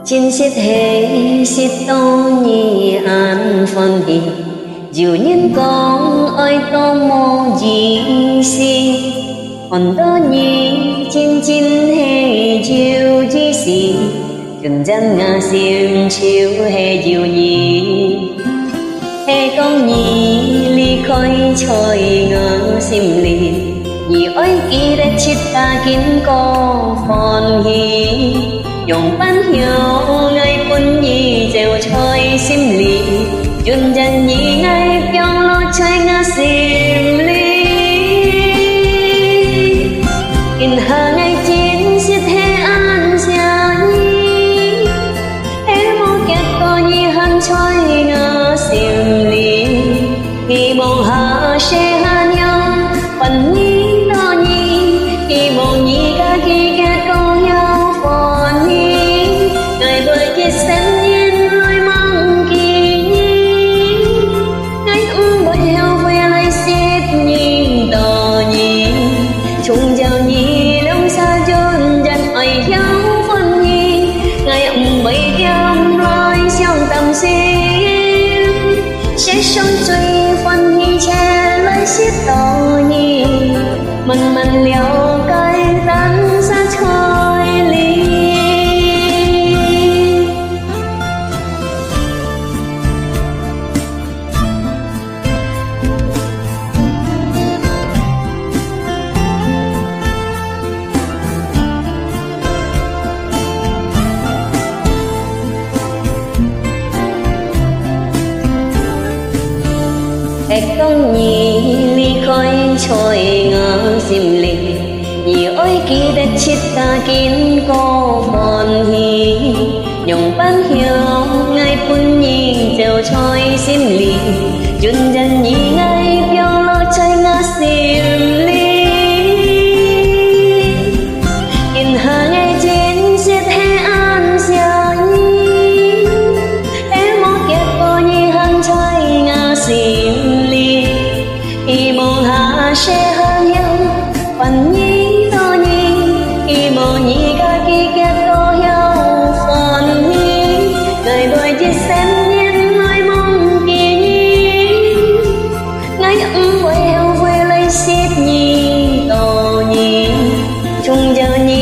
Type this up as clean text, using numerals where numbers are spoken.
Chính xét hệ xét tô nhì an phân hì dù nhân con ơi tô mô gì si còn đó nhì chính chính hệ chiều chi si chừng dân ngà xiêm chiều hệ diệu nhì hệ con nhì ly khói trôi ngờ xiêm lì nhì ơi kỳ đất chít ta kín có phòn hì dùng bán hiểu ngày quân nhì dèo chơi xiêm lì dùn dần nhì ngày phiêu lo chơi ngà xiêm lì in hà ngày chín xiết hệ an xa nhi hệ mô kết có nhì hân chơi ngà xiêm lì khi mong hà sẽ hà nhau phần nhì đó nhì khi mong nhì ca khi kết có nhau phần nhì ngày bởi kết xem nhiên lối mong kỳ nhì ngày bởi heo về lại xiết nhì đó nhì chung giao nhì đông xa dồn dần ơi nhau phần nhì ngày bởi kiam lối xiong tâm xiêm sẽ sống truy phần nhì che lấy xiết đó nhì mình liều cây tăng xa trời ly hệ công nhì ly khói trôi ngờ xiêm lì nhì ơi kỳ đất chít ta kín có phòn hì nhung bán hiểu ngày phun nhì dèo trôi xiêm lì dùn dần nhì ngày phiêu lo chơi ngà xiêm lì in hà ngày chín xiết hệ an xa nhi hệ mô kết có nhì hân chơi ngà xiêm lì khi mong hà sẽ hơn nhau phần nhì đó nhì khi mong nhì ca kỳ kết có nhau phần nhì ngày bởi chỉ xem nhiên nói mong kỳ nhì ngày bởi heo về lấy xiết nhì đó nhì chung giờ nhì